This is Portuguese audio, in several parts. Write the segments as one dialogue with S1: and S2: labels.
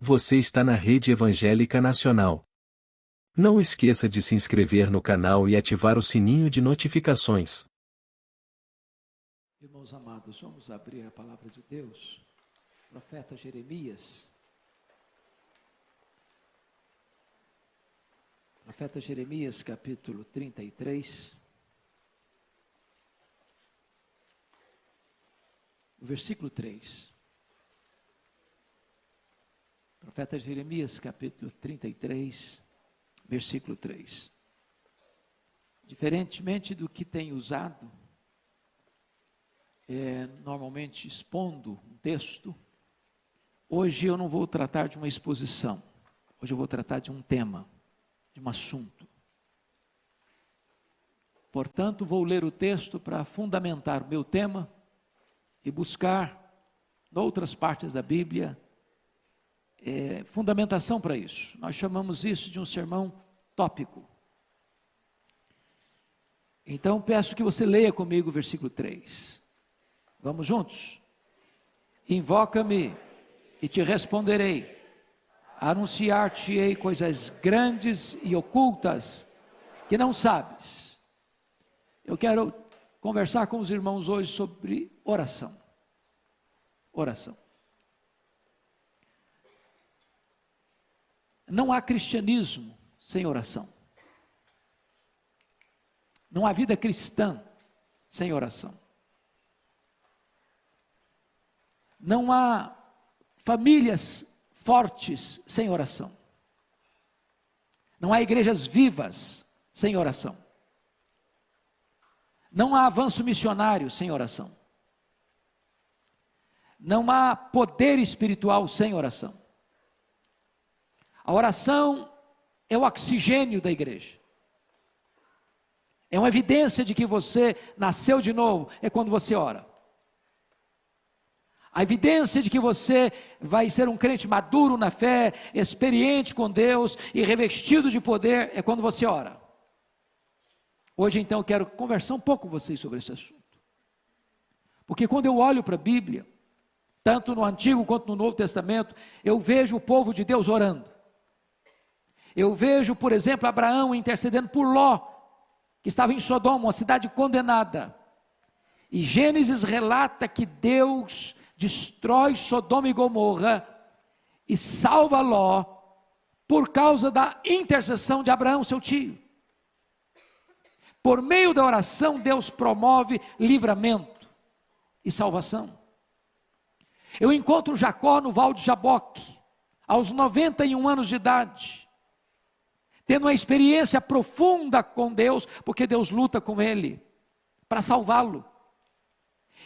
S1: Você está na Rede Evangélica Nacional. Não esqueça de se inscrever no canal e ativar o sininho de notificações.
S2: Irmãos amados, vamos abrir a palavra de Deus. Profeta Jeremias. Profeta Jeremias, capítulo 33. Versículo 3. Profeta Jeremias, capítulo 33, versículo 3. Diferentemente do que tem usado, normalmente expondo um texto, hoje eu não vou tratar de uma exposição, hoje eu vou tratar de um tema, de um assunto. Portanto, vou ler o texto para fundamentar o meu tema e buscar, em outras partes da Bíblia, fundamentação para isso. Nós chamamos isso de um sermão tópico. Então peço que você leia comigo o versículo 3. Vamos juntos? Invoca-me e te responderei. Anunciar-te-ei coisas grandes e ocultas que não sabes. Eu quero conversar com os irmãos hoje sobre oração. Oração. Não há cristianismo sem oração. Não há vida cristã sem oração. Não há famílias fortes sem oração. Não há igrejas vivas sem oração. Não há avanço missionário sem oração. Não há poder espiritual sem oração. A oração é o oxigênio da igreja. É uma evidência de que você nasceu de novo, é quando você ora. A evidência de que você vai ser um crente maduro na fé, experiente com Deus e revestido de poder, é quando você ora. Hoje então eu quero conversar um pouco com vocês sobre esse assunto. Porque quando eu olho para a Bíblia, tanto no Antigo quanto no Novo Testamento, eu vejo o povo de Deus orando. Eu vejo, por exemplo, Abraão intercedendo por Ló, que estava em Sodoma, uma cidade condenada. E Gênesis relata que Deus destrói Sodoma e Gomorra e salva Ló por causa da intercessão de Abraão, seu tio. Por meio da oração, Deus promove livramento e salvação. Eu encontro Jacó no Val de Jaboque, aos 91 anos de idade, tendo uma experiência profunda com Deus, porque Deus luta com ele, para salvá-lo.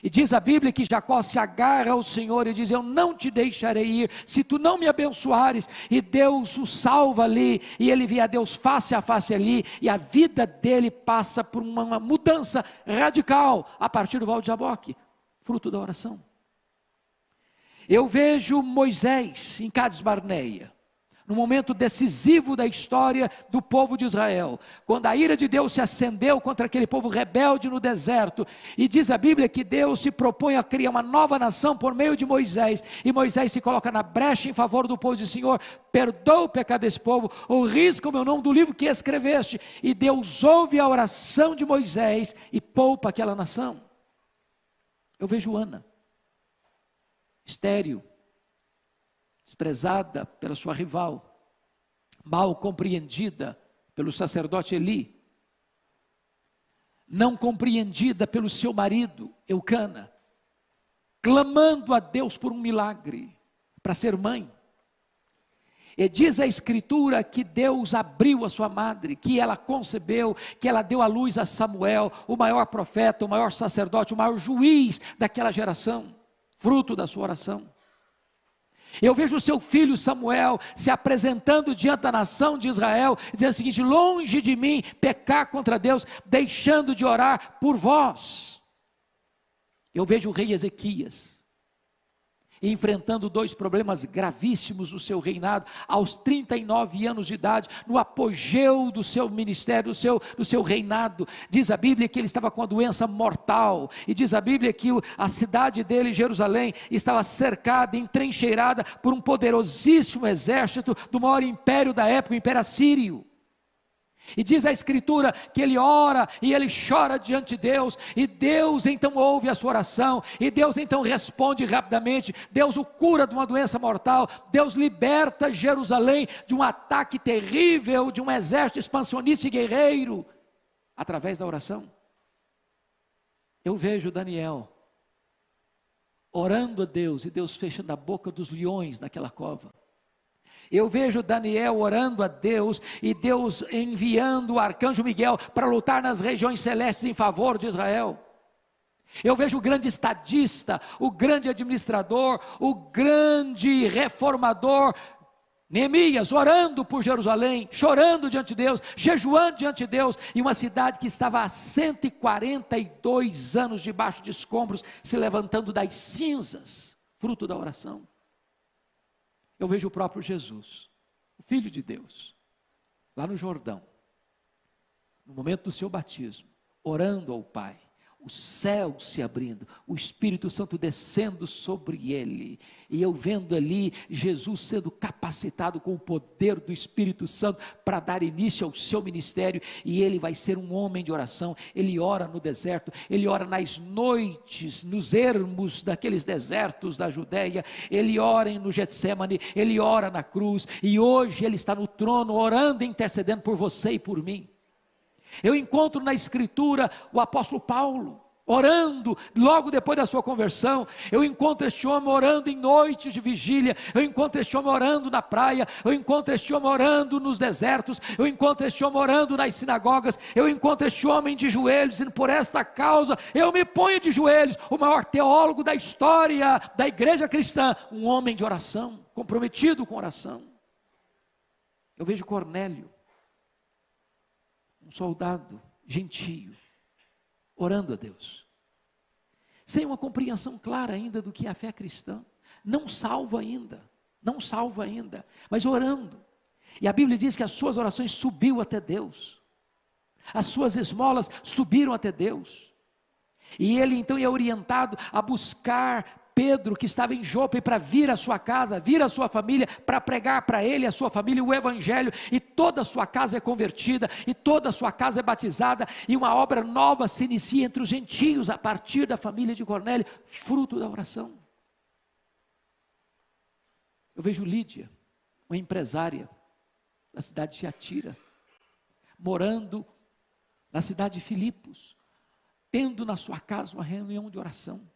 S2: E diz a Bíblia que Jacó se agarra ao Senhor e diz: eu não te deixarei ir, se tu não me abençoares. E Deus o salva ali, e ele vê a Deus face a face ali, e a vida dele passa por uma mudança radical, a partir do Val de Jaboque, fruto da oração. Eu vejo Moisés em Cades Barneia, no momento decisivo da história do povo de Israel, quando a ira de Deus se acendeu contra aquele povo rebelde no deserto, e diz a Bíblia que Deus se propõe a criar uma nova nação por meio de Moisés, e Moisés se coloca na brecha em favor do povo e diz: Senhor, perdoa o pecado desse povo, ou risca o meu nome do livro que escreveste, e Deus ouve a oração de Moisés e poupa aquela nação. Eu vejo Ana, estéril, desprezada pela sua rival, mal compreendida pelo sacerdote Eli, não compreendida pelo seu marido Eucana, clamando a Deus por um milagre, para ser mãe. E diz a Escritura que Deus abriu a sua madre, que ela concebeu, que ela deu à luz a Samuel, o maior profeta, o maior sacerdote, o maior juiz daquela geração, fruto da sua oração. Eu vejo o seu filho Samuel se apresentando diante da nação de Israel, dizendo o seguinte: longe de mim pecar contra Deus, deixando de orar por vós. Eu vejo o rei Ezequias, enfrentando dois problemas gravíssimos no seu reinado, aos 39 anos de idade, no apogeu do seu ministério, do seu reinado. Diz a Bíblia que ele estava com a doença mortal, e diz a Bíblia que a cidade dele, Jerusalém, estava cercada, entrincheirada por um poderosíssimo exército do maior império da época, o Império Assírio. E diz a Escritura que ele ora e ele chora diante de Deus, e Deus então ouve a sua oração, e Deus então responde rapidamente. Deus o cura de uma doença mortal, Deus liberta Jerusalém de um ataque terrível, de um exército expansionista e guerreiro, através da oração. Eu vejo Daniel orando a Deus, e Deus fechando a boca dos leões naquela cova. Eu vejo Daniel orando a Deus, e Deus enviando o arcanjo Miguel para lutar nas regiões celestes em favor de Israel. Eu vejo o grande estadista, o grande administrador, o grande reformador, Neemias, orando por Jerusalém, chorando diante de Deus, jejuando diante de Deus, e uma cidade que estava há 142 anos debaixo de escombros, se levantando das cinzas, fruto da oração. Eu vejo o próprio Jesus, o Filho de Deus, lá no Jordão, no momento do seu batismo, orando ao Pai, o céu se abrindo, o Espírito Santo descendo sobre ele, e eu vendo ali Jesus sendo capacitado com o poder do Espírito Santo para dar início ao seu ministério, e ele vai ser um homem de oração. Ele ora no deserto, ele ora nas noites, nos ermos daqueles desertos da Judéia, ele ora no Getsemane, ele ora na cruz, e hoje ele está no trono orando e intercedendo por você e por mim. Eu encontro na Escritura o apóstolo Paulo orando, logo depois da sua conversão. Eu encontro este homem orando em noites de vigília, eu encontro este homem orando na praia, eu encontro este homem orando nos desertos, eu encontro este homem orando nas sinagogas, eu encontro este homem de joelhos, dizendo: por esta causa eu me ponho de joelhos. O maior teólogo da história da igreja cristã, um homem de oração, comprometido com oração. Eu vejo Cornélio, um soldado gentio, orando a Deus, sem uma compreensão clara ainda do que é a fé cristã, não salvo ainda, mas orando. E a Bíblia diz que as suas orações subiu até Deus, as suas esmolas subiram até Deus, e ele então é orientado a buscar Pedro, que estava em Jope, para vir à sua casa, vir à sua família, para pregar para ele e a sua família o evangelho, e toda a sua casa é convertida, e toda a sua casa é batizada, e uma obra nova se inicia entre os gentios, a partir da família de Cornélio, fruto da oração. Eu vejo Lídia, uma empresária da cidade de Tiatira, morando na cidade de Filipos, tendo na sua casa uma reunião de oração.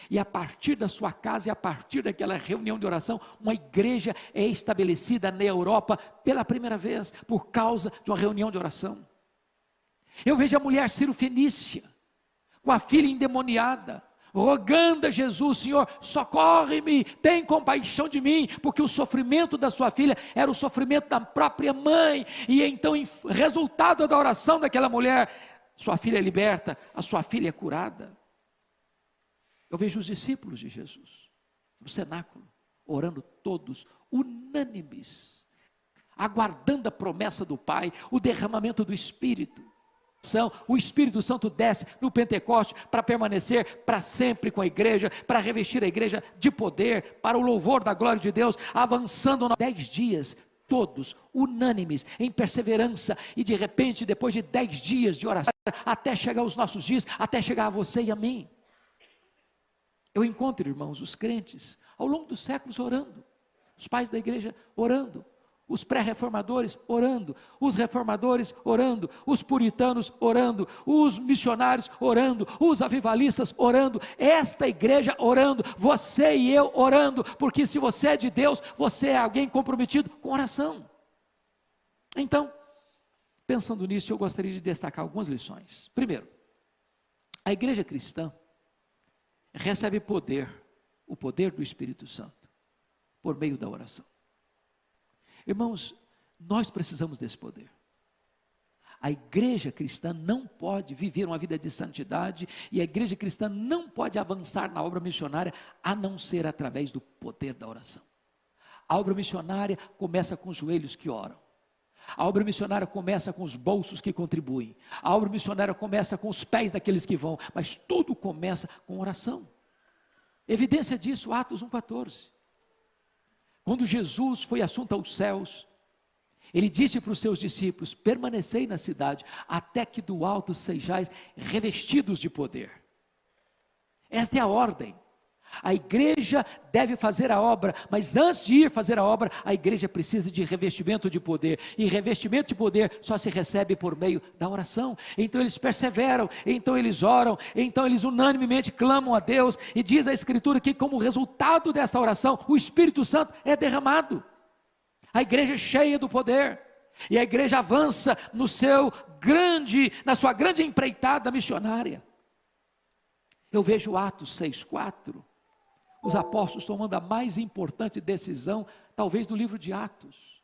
S2: E a partir da sua casa e a partir daquela reunião de oração, uma igreja é estabelecida na Europa pela primeira vez, por causa de uma reunião de oração. Eu vejo a mulher Cirofenícia, com a filha endemoniada, rogando a Jesus: Senhor, socorre-me, tem compaixão de mim, porque o sofrimento da sua filha era o sofrimento da própria mãe, e então, resultado da oração daquela mulher, sua filha é liberta, a sua filha é curada. Eu vejo os discípulos de Jesus, no cenáculo, orando todos, unânimes, aguardando a promessa do Pai, o derramamento do Espírito. O Espírito Santo desce no Pentecoste para permanecer para sempre com a igreja, para revestir a igreja de poder, para o louvor da glória de Deus, avançando 10 dias, todos unânimes, em perseverança, e de repente, depois de 10 dias de oração, até chegar aos nossos dias, até chegar a você e a mim, eu encontro, irmãos, os crentes, ao longo dos séculos orando, os pais da igreja orando, os pré-reformadores orando, os reformadores orando, os puritanos orando, os missionários orando, os avivalistas orando, esta igreja orando, você e eu orando, porque se você é de Deus, você é alguém comprometido com oração. Então, pensando nisso, eu gostaria de destacar algumas lições. Primeiro, a igreja cristã recebe poder, o poder do Espírito Santo, por meio da oração. Irmãos, nós precisamos desse poder. A igreja cristã não pode viver uma vida de santidade, e a igreja cristã não pode avançar na obra missionária, a não ser através do poder da oração. A obra missionária começa com os joelhos que oram. A obra missionária começa com os bolsos que contribuem. A obra missionária começa com os pés daqueles que vão, mas tudo começa com oração. Evidência disso, Atos 1,14. Quando Jesus foi assunto aos céus, ele disse para os seus discípulos: permanecei na cidade, até que do alto sejais revestidos de poder. Esta é a ordem. A igreja deve fazer a obra, mas antes de ir fazer a obra, a igreja precisa de revestimento de poder, e revestimento de poder só se recebe por meio da oração. Então eles perseveram, então eles oram, então eles unanimemente clamam a Deus, e diz a Escritura que como resultado dessa oração, o Espírito Santo é derramado. A igreja é cheia do poder, e a igreja avança na sua grande empreitada missionária. Eu vejo Atos 6,4, os apóstolos tomando a mais importante decisão, talvez do livro de Atos.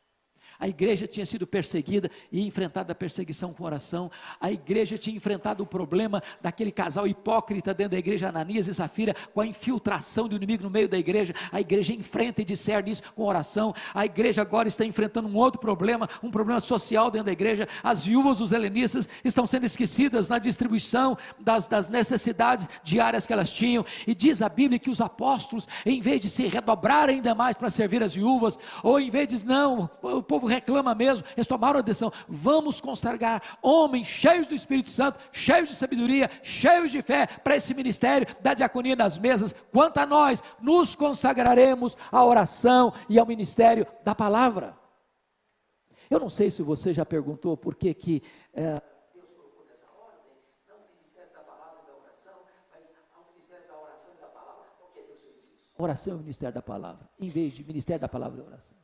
S2: A igreja tinha sido perseguida e enfrentado a perseguição com oração. A igreja tinha enfrentado o problema daquele casal hipócrita dentro da igreja, Ananias e Safira, com a infiltração do inimigo no meio da igreja. A igreja enfrenta e discerne isso com oração. A igreja agora está enfrentando um outro problema, um problema social dentro da igreja. As viúvas dos helenistas estão sendo esquecidas na distribuição das necessidades diárias que elas tinham. E diz a Bíblia que os apóstolos, em vez de se redobrar ainda mais para servir as viúvas, ou em vez de, não, o povo reclama mesmo, eles tomaram a decisão: vamos consagrar homens cheios do Espírito Santo, cheios de sabedoria, cheios de fé, para esse ministério da diaconia nas mesas. Quanto a nós, nos consagraremos à oração e ao ministério da palavra. Eu não sei se você já perguntou por que Deus colocou nessa ordem, não o ministério da palavra e da oração, mas ao ministério da oração e da palavra. Por que Deus fez isso? Oração e ministério da palavra, em vez de ministério da palavra e oração.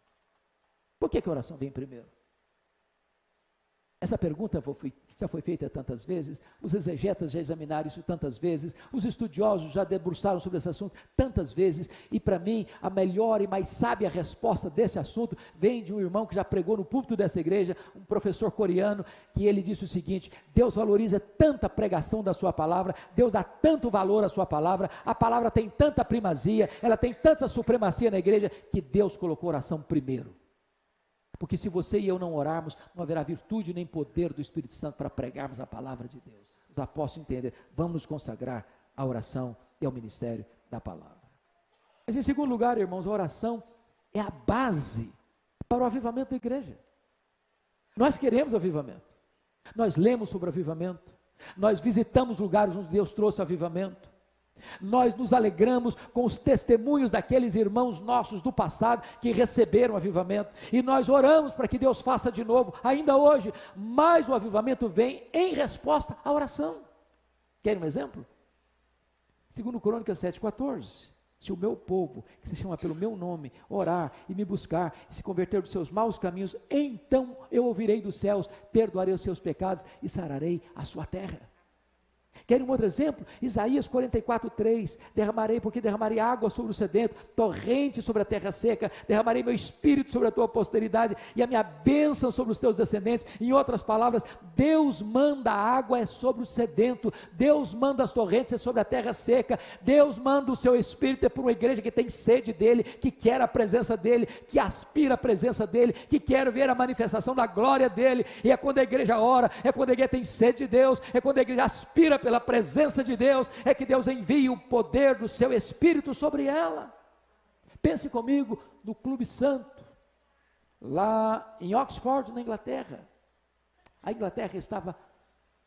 S2: Por que a oração vem primeiro? Essa pergunta já foi feita tantas vezes, os exegetas já examinaram isso tantas vezes, os estudiosos já debruçaram sobre esse assunto tantas vezes, e para mim, a melhor e mais sábia resposta desse assunto vem de um irmão que já pregou no púlpito dessa igreja, um professor coreano, que ele disse o seguinte: Deus valoriza tanta pregação da sua palavra, Deus dá tanto valor à sua palavra, a palavra tem tanta primazia, ela tem tanta supremacia na igreja, que Deus colocou a oração primeiro. Porque se você e eu não orarmos, não haverá virtude nem poder do Espírito Santo para pregarmos a palavra de Deus. Os apóstolos entendem, vamos nos consagrar à oração e ao ministério da palavra. Mas em segundo lugar, irmãos, a oração é a base para o avivamento da igreja. Nós queremos avivamento, nós lemos sobre avivamento, nós visitamos lugares onde Deus trouxe avivamento, nós nos alegramos com os testemunhos daqueles irmãos nossos do passado que receberam avivamento, e nós oramos para que Deus faça de novo, ainda hoje, mas o avivamento vem em resposta à oração. Querem um exemplo? 2 Crônicas 7,14, se o meu povo, que se chama pelo meu nome, orar e me buscar, e se converter dos seus maus caminhos, então eu ouvirei dos céus, perdoarei os seus pecados e sararei a sua terra. Querem um outro exemplo? Isaías 44,3, derramarei água sobre o sedento, torrente sobre a terra seca, derramarei meu espírito sobre a tua posteridade, e a minha bênção sobre os teus descendentes. Em outras palavras, Deus manda a água sobre o sedento, Deus manda as torrentes sobre a terra seca, Deus manda o seu espírito é por uma igreja que tem sede dele, que quer a presença dele, que aspira a presença dele, que quer ver a manifestação da glória dele. E é quando a igreja ora, é quando a igreja tem sede de Deus, é quando a igreja aspira pela presença de Deus, é que Deus envia o poder do seu Espírito sobre ela. Pense comigo no Clube Santo, lá em Oxford, na Inglaterra. A Inglaterra estava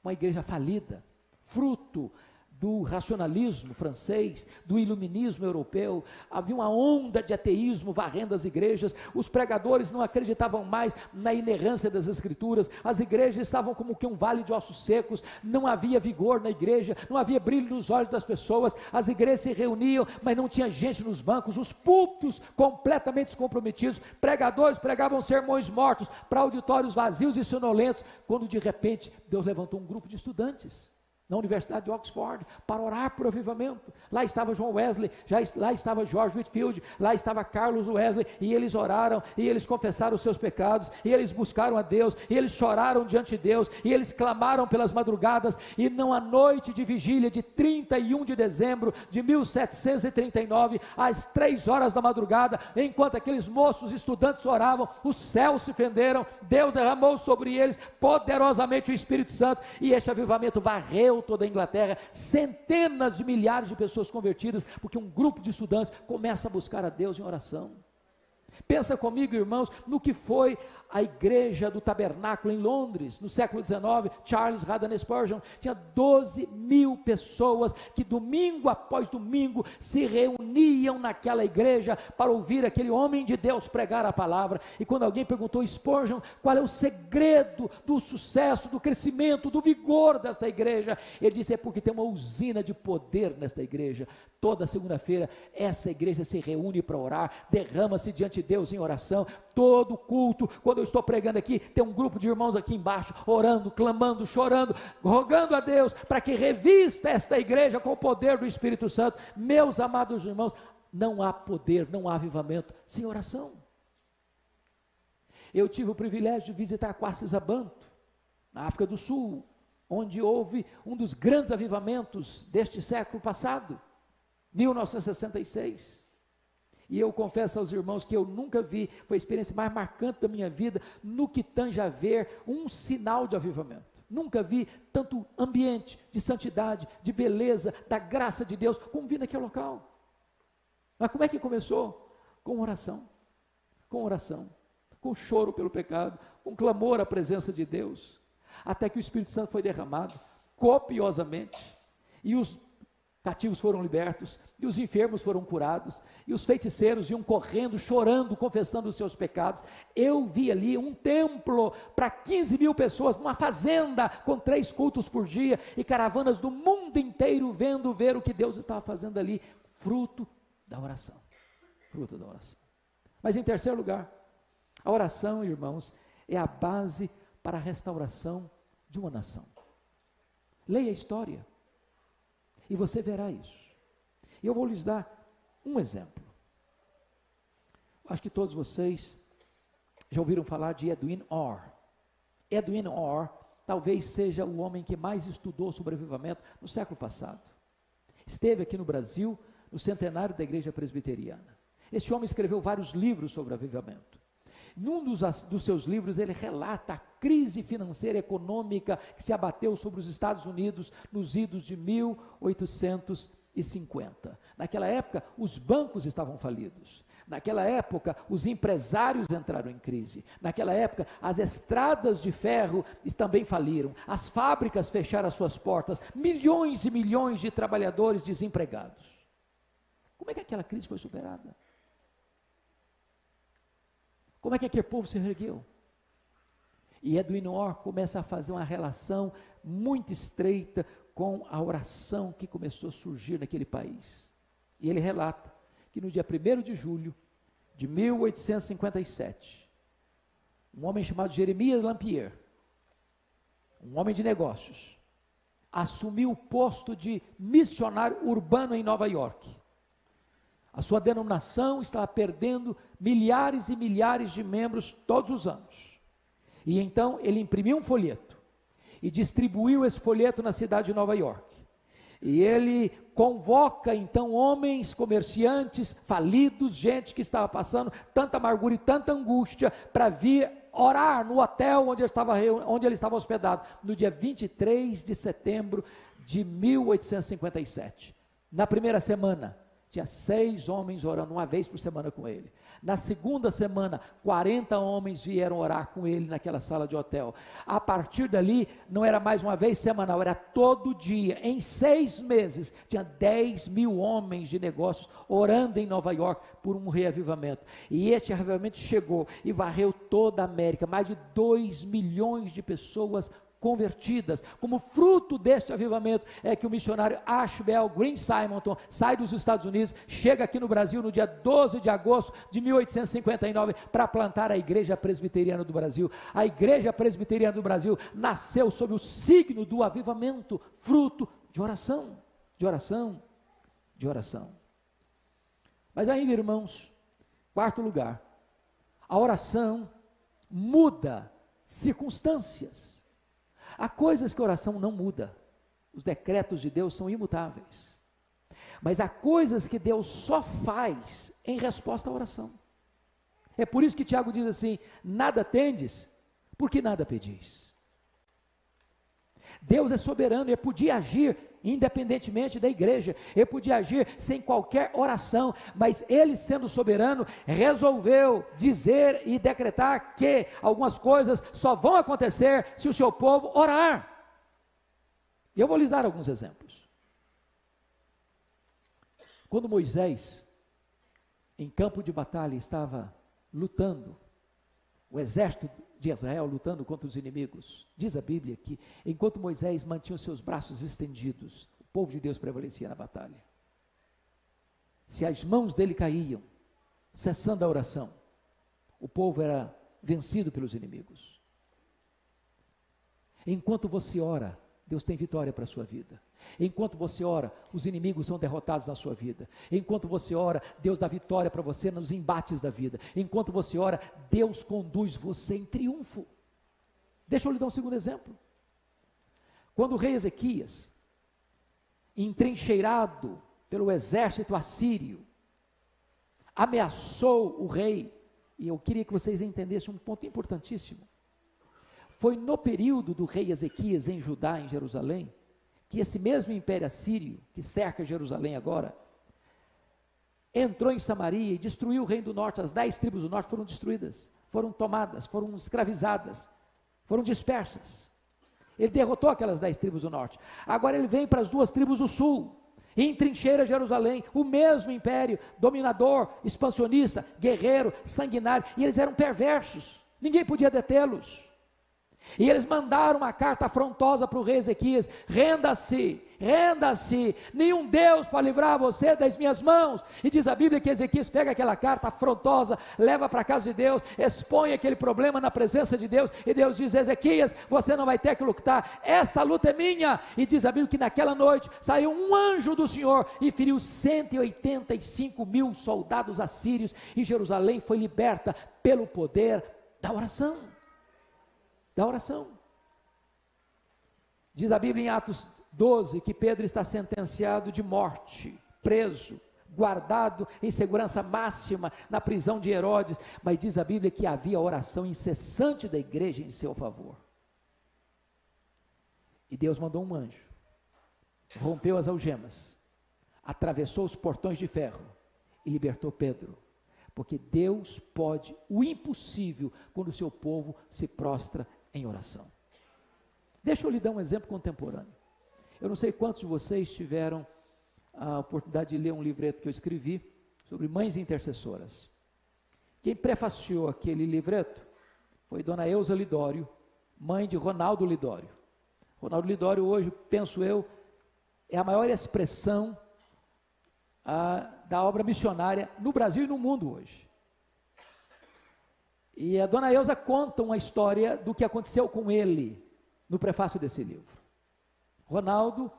S2: uma igreja falida, fruto do racionalismo francês, do iluminismo europeu. Havia uma onda de ateísmo varrendo as igrejas, os pregadores não acreditavam mais na inerrância das escrituras, as igrejas estavam como que um vale de ossos secos, não havia vigor na igreja, não havia brilho nos olhos das pessoas, as igrejas se reuniam, mas não tinha gente nos bancos, os púlpitos completamente descomprometidos, pregadores pregavam sermões mortos para auditórios vazios e sonolentos, quando de repente Deus levantou um grupo de estudantes na Universidade de Oxford, para orar por avivamento. Lá estava John Wesley, lá estava George Whitefield, lá estava Carlos Wesley, e eles oraram, e eles confessaram os seus pecados, e eles buscaram a Deus, e eles choraram diante de Deus, e eles clamaram pelas madrugadas, e numa noite de vigília de 31 de dezembro de 1739, às 3 horas da madrugada, enquanto aqueles moços estudantes oravam, os céus se fenderam, Deus derramou sobre eles poderosamente o Espírito Santo, e este avivamento varreu toda a Inglaterra, centenas de milhares de pessoas convertidas, porque um grupo de estudantes começa a buscar a Deus em oração. Pensa comigo, irmãos, no que foi a igreja do tabernáculo em Londres, no século XIX. Charles Haddon Spurgeon tinha 12 mil pessoas que domingo após domingo se reuniam naquela igreja para ouvir aquele homem de Deus pregar a palavra. E quando alguém perguntou a Spurgeon qual é o segredo do sucesso, do crescimento, do vigor desta igreja, ele disse: é porque tem uma usina de poder nesta igreja. Toda segunda-feira essa igreja se reúne para orar, derrama-se diante de Deus em oração. Todo culto, quando eu estou pregando aqui, tem um grupo de irmãos aqui embaixo, orando, clamando, chorando, rogando a Deus para que revista esta igreja com o poder do Espírito Santo. Meus amados irmãos, não há poder, não há avivamento sem oração. Eu tive o privilégio de visitar Quacis-Abantu, na África do Sul, onde houve um dos grandes avivamentos deste século passado, 1966, e eu confesso aos irmãos que eu nunca vi, foi a experiência mais marcante da minha vida, no que tange a ver um sinal de avivamento. Nunca vi tanto ambiente de santidade, de beleza, da graça de Deus, como vi naquele local. Mas como é que começou? Com oração, com choro pelo pecado, com clamor à presença de Deus, até que o Espírito Santo foi derramado, copiosamente, e os cativos foram libertos, e os enfermos foram curados, e os feiticeiros iam correndo, chorando, confessando os seus pecados. Eu vi ali um templo para 15 mil pessoas, numa fazenda, com 3 cultos por dia, e caravanas do mundo inteiro vendo ver o que Deus estava fazendo ali, fruto da oração. Mas em terceiro lugar, a oração, irmãos, é a base para a restauração de uma nação. Leia a história, e você verá isso. E eu vou lhes dar um exemplo. Acho que todos vocês já ouviram falar de Edwin Orr. Edwin Orr talvez seja o homem que mais estudou sobre avivamento no século passado. Esteve aqui no Brasil, no centenário da Igreja Presbiteriana. Este homem escreveu vários livros sobre avivamento. Num dos seus livros, ele relata a crise financeira e econômica que se abateu sobre os Estados Unidos nos idos de 1850. Naquela época, os bancos estavam falidos. Naquela época, os empresários entraram em crise. Naquela época, as estradas de ferro também faliram. As fábricas fecharam as suas portas. Milhões e milhões de trabalhadores desempregados. Como é que aquela crise foi superada? Como é que aquele povo se ergueu? E Edwin Orr começa a fazer uma relação muito estreita com a oração que começou a surgir naquele país. E ele relata que no dia 1º de julho de 1857, um homem chamado Jeremias Lampier, um homem de negócios, assumiu o posto de missionário urbano em Nova York. A sua denominação estava perdendo milhares e milhares de membros todos os anos. E então ele imprimiu um folheto e distribuiu esse folheto na cidade de Nova York. E ele convoca então homens, comerciantes, falidos, gente que estava passando tanta amargura e tanta angústia para vir orar no hotel onde ele estava hospedado, no dia 23 de setembro de 1857. Na primeira semana, tinha 6 homens orando uma vez por semana com ele. Na segunda semana, 40 homens vieram orar com ele naquela sala de hotel. A partir dali, não era mais uma vez semanal, era todo dia. Em 6 meses, tinha 10 mil homens de negócios orando em Nova York por um reavivamento. E este reavivamento chegou e varreu toda a América. Mais de 2 milhões de pessoas convertidas. Como fruto deste avivamento é que o missionário Ashbel Green Simonton sai dos Estados Unidos, chega aqui no Brasil no dia 12 de agosto de 1859 para plantar a Igreja Presbiteriana do Brasil. A Igreja Presbiteriana do Brasil nasceu sob o signo do avivamento, fruto de oração, de oração, de oração. Mas ainda, irmãos, quarto lugar, a oração muda circunstâncias. Há coisas que a oração não muda. Os decretos de Deus são imutáveis. Mas há coisas que Deus só faz em resposta à oração. É por isso que Tiago diz assim: nada tendes, porque nada pedis. Deus é soberano e podia agir independentemente da igreja, ele podia agir sem qualquer oração, mas ele, sendo soberano, resolveu dizer e decretar que algumas coisas só vão acontecer se o seu povo orar. E eu vou lhes dar alguns exemplos. Quando Moisés, em campo de batalha, estava lutando, o exército de Israel lutando contra os inimigos, diz a Bíblia que enquanto Moisés mantinha os seus braços estendidos, o povo de Deus prevalecia na batalha. Se as mãos dele caíam, cessando a oração, o povo era vencido pelos inimigos. Enquanto você ora, Deus tem vitória para a sua vida. Enquanto você ora, os inimigos são derrotados na sua vida. Enquanto você ora, Deus dá vitória para você nos embates da vida. Enquanto você ora, Deus conduz você em triunfo. Deixa eu lhe dar um segundo exemplo. Quando o rei Ezequias, entrincheirado pelo exército assírio, ameaçou o rei, e eu queria que vocês entendessem um ponto importantíssimo. Foi no período do rei Ezequias em Judá, em Jerusalém, que esse mesmo império assírio, que cerca Jerusalém agora, entrou em Samaria e destruiu o reino do norte. As 10 tribos do norte foram destruídas, foram tomadas, foram escravizadas, foram dispersas. Ele derrotou aquelas 10 tribos do norte. Agora ele vem para as 2 tribos do sul, e entrincheira Jerusalém, o mesmo império, dominador, expansionista, guerreiro, sanguinário, e eles eram perversos, ninguém podia detê-los. E eles mandaram uma carta afrontosa para o rei Ezequias: renda-se, renda-se, nenhum Deus pode livrar você das minhas mãos. E diz a Bíblia que Ezequias pega aquela carta afrontosa, leva para a casa de Deus, expõe aquele problema na presença de Deus, e Deus diz: Ezequias, você não vai ter que lutar, esta luta é minha. E diz a Bíblia que naquela noite saiu um anjo do Senhor e feriu 185.000 soldados assírios, e Jerusalém foi liberta pelo poder da oração. Da oração. Diz a Bíblia em Atos 12 que Pedro está sentenciado de morte, preso, guardado em segurança máxima na prisão de Herodes, mas diz a Bíblia que havia oração incessante da igreja em seu favor. E Deus mandou um anjo, rompeu as algemas, atravessou os portões de ferro e libertou Pedro. Porque Deus pode o impossível quando o seu povo se prostra em oração. Deixa eu lhe dar um exemplo contemporâneo. Eu não sei quantos de vocês tiveram a oportunidade de ler um livreto que eu escrevi sobre mães intercessoras. Quem prefaciou aquele livreto foi Dona Eusa Lidório, mãe de Ronaldo Lidório. Ronaldo Lidório hoje, penso eu, é a maior expressão da obra missionária no Brasil e no mundo hoje. E a Dona Eusa conta uma história do que aconteceu com ele no prefácio desse livro. Ronaldo,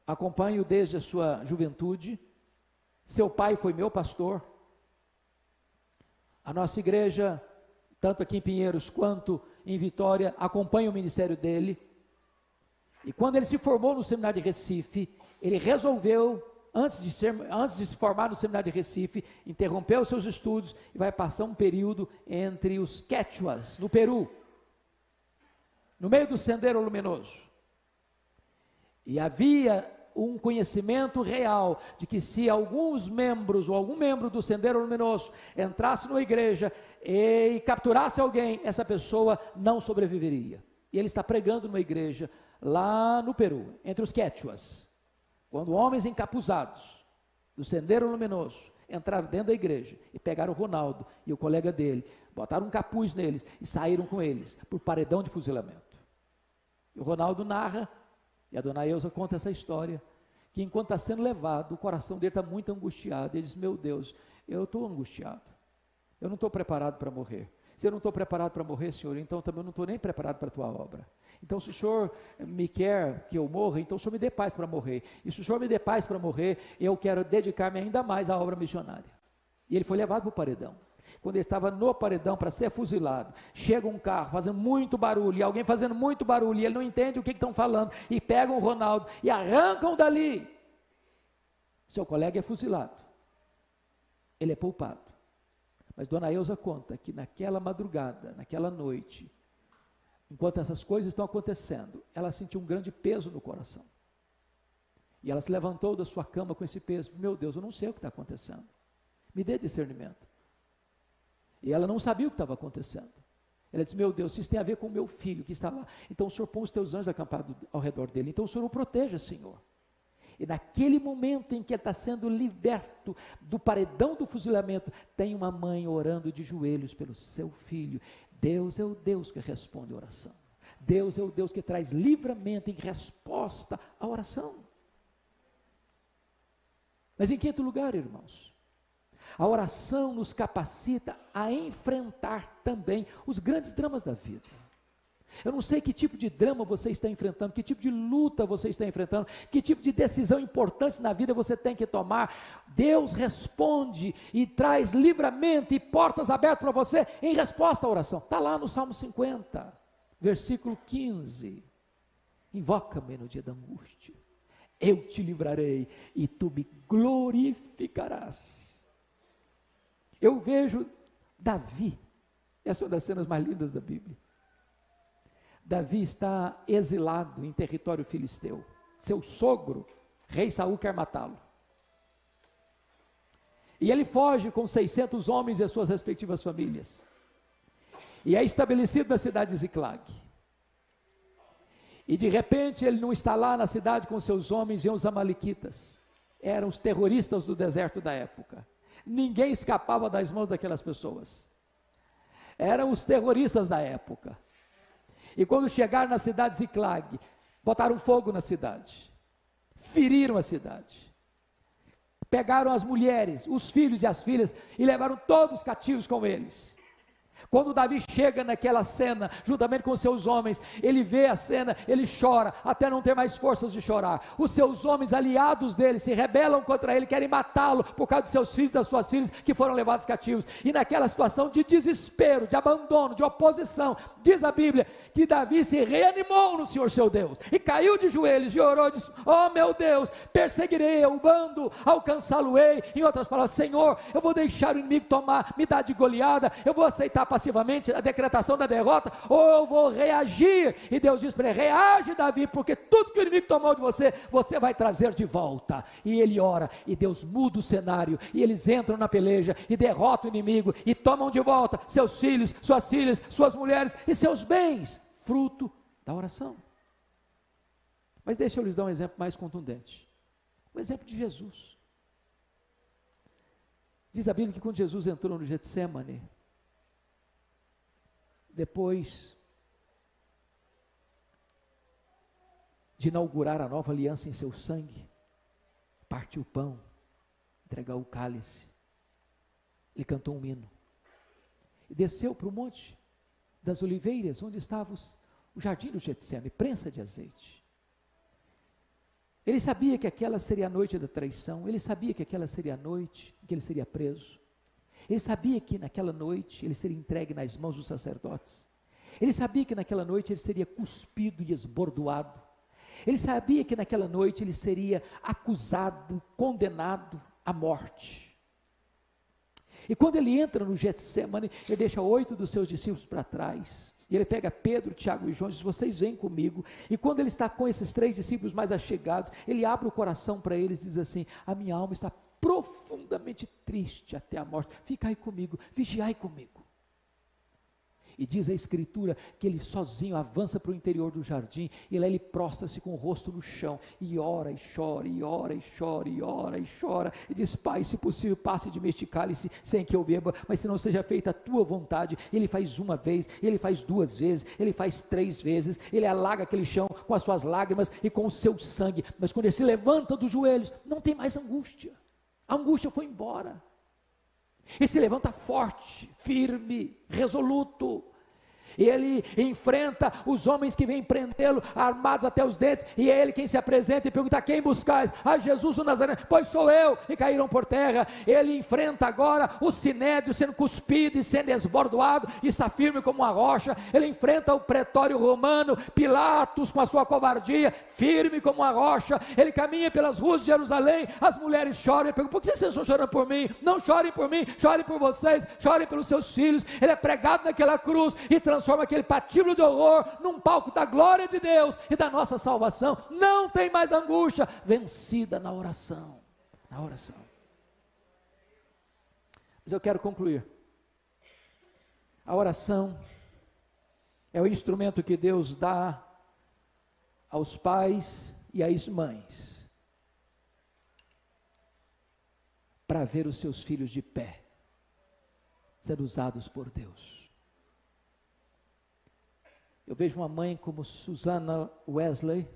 S2: acompanho desde a sua juventude, seu pai foi meu pastor, a nossa igreja, tanto aqui em Pinheiros quanto em Vitória, acompanha o ministério dele, e quando ele se formou no seminário de Recife, ele resolveu, antes de se formar no seminário de Recife, interrompeu os seus estudos e vai passar um período entre os Quechuas, no Peru, no meio do Sendero Luminoso. E havia um conhecimento real de que se alguns membros ou algum membro do Sendero Luminoso entrasse numa igreja e capturasse alguém, essa pessoa não sobreviveria. E ele está pregando numa igreja lá no Peru, entre os Quechuas. Quando homens encapuzados do Sendero Luminoso entraram dentro da igreja e pegaram o Ronaldo e o colega dele, botaram um capuz neles e saíram com eles por paredão de fuzilamento. E o Ronaldo narra, e a dona Elza conta essa história, que enquanto está sendo levado, o coração dele está muito angustiado. Ele diz: meu Deus, eu estou angustiado, eu não estou preparado para morrer. Se eu não estou preparado para morrer, Senhor, então também eu não estou nem preparado para a tua obra. Então, se o Senhor me quer que eu morra, então o Senhor me dê paz para morrer. E se o Senhor me dê paz para morrer, eu quero dedicar-me ainda mais à obra missionária. E ele foi levado para o paredão. Quando ele estava no paredão para ser fuzilado, chega um carro fazendo muito barulho, e alguém fazendo muito barulho, e ele não entende o que estão falando, e pegam o Ronaldo e arrancam dali. Seu colega é fuzilado, ele é poupado. Mas dona Elza conta que naquela madrugada, naquela noite, enquanto essas coisas estão acontecendo, ela sentiu um grande peso no coração. E ela se levantou da sua cama com esse peso. Meu Deus, eu não sei o que está acontecendo. Me dê discernimento. E ela não sabia o que estava acontecendo. Ela disse: meu Deus, se isso tem a ver com o meu filho que está lá, então o Senhor põe os teus anjos acampados ao redor dele. Então o Senhor o proteja, Senhor. E naquele momento em que ele está sendo liberto do paredão do fuzilamento, tem uma mãe orando de joelhos pelo seu filho. Deus é o Deus que responde a oração. Deus é o Deus que traz livramento em resposta à oração. Mas em quinto lugar, irmãos, a oração nos capacita a enfrentar também os grandes dramas da vida. Eu não sei que tipo de drama você está enfrentando, que tipo de luta você está enfrentando, que tipo de decisão importante na vida você tem que tomar. Deus responde e traz livramento e portas abertas para você em resposta à oração. Está lá no Salmo 50, versículo 15. Invoca-me no dia da angústia, eu te livrarei e tu me glorificarás. Eu vejo Davi, essa é uma das cenas mais lindas da Bíblia. Davi está exilado em território filisteu. Seu sogro, rei Saul, quer matá-lo. E ele foge com 600 homens e as suas respectivas famílias. E é estabelecido na cidade de Ziclag. E de repente ele não está lá na cidade com seus homens, vêm os amalequitas. Eram os terroristas do deserto da época. Ninguém escapava das mãos daquelas pessoas. Eram os terroristas da época. E quando chegaram na cidade de Ziclag, botaram fogo na cidade, feriram a cidade, pegaram as mulheres, os filhos e as filhas, e levaram todos cativos com eles. Quando Davi chega naquela cena, juntamente com seus homens, ele vê a cena, ele chora, até não ter mais forças de chorar. Os seus homens aliados dele se rebelam contra ele, querem matá-lo, por causa dos seus filhos e das suas filhas, que foram levados cativos. E naquela situação de desespero, de abandono, de oposição, diz a Bíblia, que Davi se reanimou no Senhor seu Deus, e caiu de joelhos, e orou, e disse: oh meu Deus, perseguirei o bando, alcançá-lo-ei. Em outras palavras: Senhor, eu vou deixar o inimigo tomar, me dar de goleada, eu vou aceitar passivamente a decretação da derrota, ou eu vou reagir. E Deus diz para ele: reage, Davi, porque tudo que o inimigo tomou de você, você vai trazer de volta. E ele ora, e Deus muda o cenário, e eles entram na peleja, e derrotam o inimigo, e tomam de volta seus filhos, suas filhas, suas mulheres, e seus bens, fruto da oração. Mas deixa eu lhes dar um exemplo mais contundente, o exemplo de Jesus. Diz a Bíblia que quando Jesus entrou no Getsêmani, depois de inaugurar a nova aliança em seu sangue, partiu o pão, entregou o cálice, ele cantou um hino, e desceu para o monte das oliveiras, onde estava o jardim do Getsêmani, prensa de azeite. Ele sabia que aquela seria a noite da traição, ele sabia que aquela seria a noite em que ele seria preso. Ele sabia que naquela noite ele seria entregue nas mãos dos sacerdotes. Ele sabia que naquela noite ele seria cuspido e esbordoado. Ele sabia que naquela noite ele seria acusado, condenado à morte. E quando ele entra no Getsêmani, ele deixa 8 dos seus discípulos para trás. E ele pega Pedro, Tiago e João e diz: vocês vêm comigo. E quando ele está com esses 3 discípulos mais achegados, ele abre o coração para eles e diz assim: a minha alma está profundamente triste até a morte, ficai comigo, vigiai comigo. E diz a Escritura que ele sozinho avança para o interior do jardim, e lá ele prostra-se com o rosto no chão, e ora e chora, e ora e chora, e ora e chora, e diz: Pai, se possível, passe de mim este cálice sem que eu beba, mas se não seja feita a tua vontade. Ele faz uma vez, ele faz duas vezes, ele faz três vezes, ele alaga aquele chão com as suas lágrimas e com o seu sangue, mas quando ele se levanta dos joelhos, não tem mais angústia, a angústia foi embora. E se levanta forte, firme, resoluto. E ele enfrenta os homens que vêm prendê-lo, armados até os dentes, e é ele quem se apresenta e pergunta: quem buscais? A Jesus o Nazareno. Pois sou eu. E caíram por terra. Ele enfrenta agora o sinédrio sendo cuspido e sendo esbordoado, e está firme como uma rocha. Ele enfrenta o pretório romano, Pilatos com a sua covardia, firme como uma rocha. Ele caminha pelas ruas de Jerusalém, as mulheres choram, e perguntam: por que vocês estão chorando por mim? Não chorem por mim, chorem por vocês, chorem pelos seus filhos. Ele é pregado naquela cruz e transforma aquele patíbulo de horror num palco da glória de Deus e da nossa salvação. Não tem mais angústia, vencida na oração, na oração. Mas eu quero concluir. A oração é o instrumento que Deus dá aos pais e às mães para ver os seus filhos de pé, sendo usados por Deus. Eu vejo uma mãe como Susana Wesley,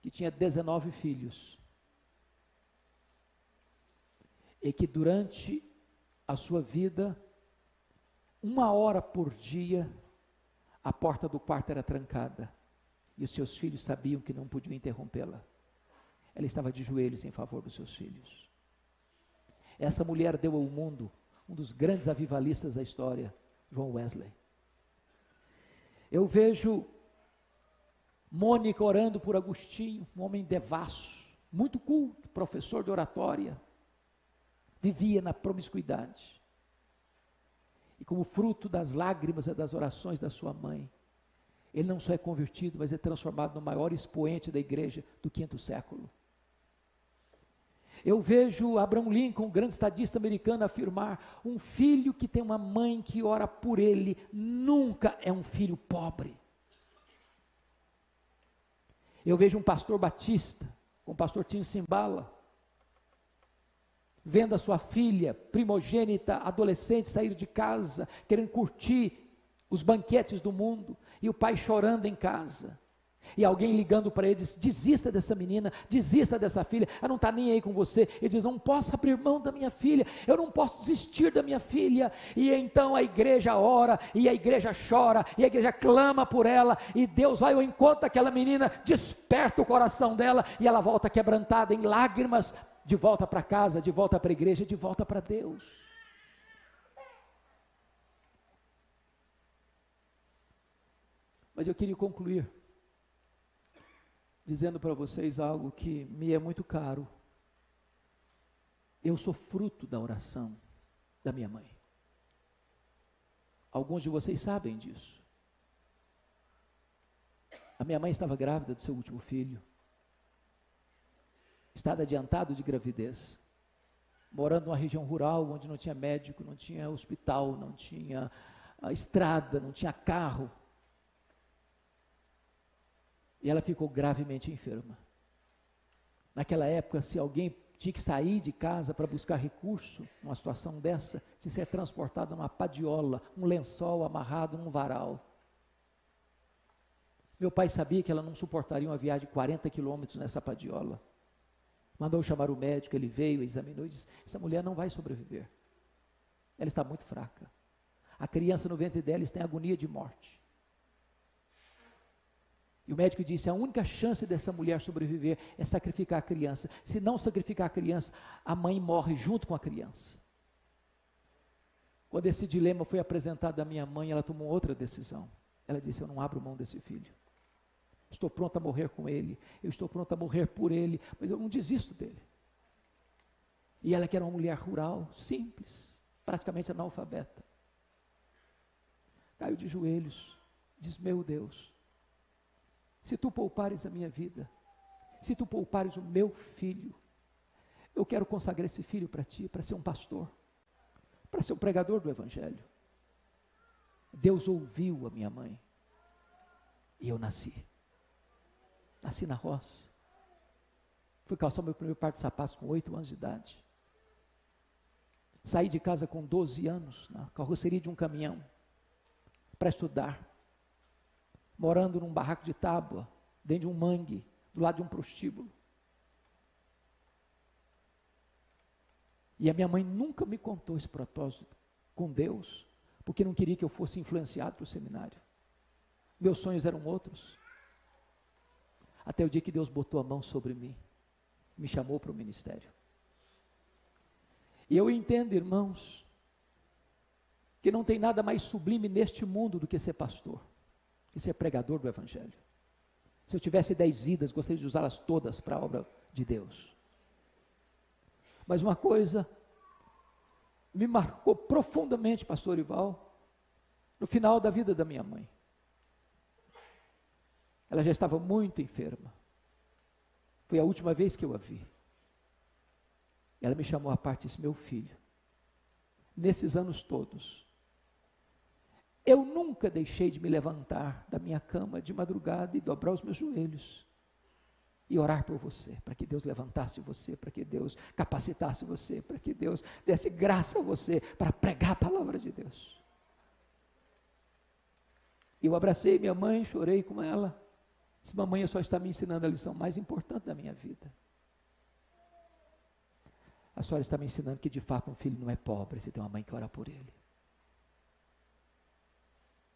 S2: que tinha 19 filhos, e que durante a sua vida, 1 hora por dia, a porta do quarto era trancada, e os seus filhos sabiam que não podiam interrompê-la. Ela estava de joelhos em favor dos seus filhos. Essa mulher deu ao mundo um dos grandes avivalistas da história, John Wesley. Eu vejo Mônica orando por Agostinho, um homem devasso, muito culto, professor de oratória, vivia na promiscuidade, e como fruto das lágrimas e das orações da sua mãe, ele não só é convertido, mas é transformado no maior expoente da igreja do 5º século. Eu vejo Abraham Lincoln, um grande estadista americano, afirmar: um filho que tem uma mãe que ora por ele, nunca é um filho pobre. Eu vejo um pastor batista, com o pastor Tim Simbala, vendo a sua filha, primogênita, adolescente, sair de casa, querendo curtir os banquetes do mundo, e o pai chorando em casa. E alguém ligando para ele diz: desista dessa menina, desista dessa filha, ela não está nem aí com você. Ele diz: não posso abrir mão da minha filha, eu não posso desistir da minha filha. E então a igreja ora, e a igreja chora, e a igreja clama por ela, e Deus vai ao encontro daquela menina, desperta o coração dela, e ela volta quebrantada em lágrimas, de volta para casa, de volta para a igreja, de volta para Deus. Mas eu queria concluir dizendo para vocês algo que me é muito caro. Eu sou fruto da oração da minha mãe. Alguns de vocês sabem disso. A minha mãe estava grávida do seu último filho, estado adiantado de gravidez, morando numa região rural, onde não tinha médico, não tinha hospital, não tinha estrada, não tinha carro. E ela ficou gravemente enferma. Naquela época, se alguém tinha que sair de casa para buscar recurso, numa situação dessa, se ser transportado numa padiola, um lençol amarrado num varal. Meu pai sabia que ela não suportaria uma viagem de 40 quilômetros nessa padiola. Mandou chamar o médico, ele veio, examinou e disse: essa mulher não vai sobreviver. Ela está muito fraca. A criança no ventre dela está em agonia de morte. E o médico disse: a única chance dessa mulher sobreviver é sacrificar a criança. Se não sacrificar a criança, a mãe morre junto com a criança. Quando esse dilema foi apresentado à minha mãe, ela tomou outra decisão. Ela disse: eu não abro mão desse filho. Estou pronta a morrer com ele. Eu estou pronta a morrer por ele, mas eu não desisto dele. E ela, que era uma mulher rural, simples, praticamente analfabeta, caiu de joelhos, diz: meu Deus, se tu poupares a minha vida, se tu poupares o meu filho, eu quero consagrar esse filho para ti, para ser um pastor, para ser um pregador do evangelho. Deus ouviu a minha mãe. E eu nasci. Nasci na roça. Fui calçar meu primeiro par de sapatos com 8 anos de idade. Saí de casa com 12 anos, na carroceria de um caminhão, para estudar. Morando num barraco de tábua, dentro de um mangue, do lado de um prostíbulo. E a minha mãe nunca me contou esse propósito com Deus, porque não queria que eu fosse influenciado para o seminário. Meus sonhos eram outros. Até o dia que Deus botou a mão sobre mim, me chamou para o ministério. E eu entendo, irmãos, que não tem nada mais sublime neste mundo do que ser pastor, e ser pregador do Evangelho. Se eu tivesse 10 vidas, gostaria de usá-las todas para a obra de Deus. Mas uma coisa me marcou profundamente, pastor Ival, no final da vida da minha mãe. Ela já estava muito enferma. Foi a última vez que eu a vi. Ela me chamou à parte e disse: meu filho, nesses anos todos, eu nunca deixei de me levantar da minha cama de madrugada e dobrar os meus joelhos e orar por você, para que Deus levantasse você, para que Deus capacitasse você, para que Deus desse graça a você para pregar a palavra de Deus. Eu abracei minha mãe, chorei com ela, disse: mamãe, só está me ensinando a lição mais importante da minha vida. A senhora está me ensinando que de fato um filho não é pobre, se tem uma mãe que ora por ele.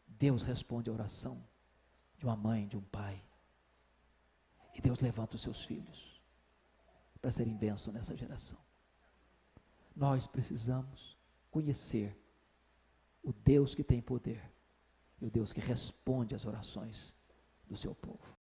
S2: Deus responde a oração de uma mãe, de um pai. E Deus levanta os seus filhos para serem bênção nessa geração. Nós precisamos conhecer o Deus que tem poder e o Deus que responde às orações do seu povo.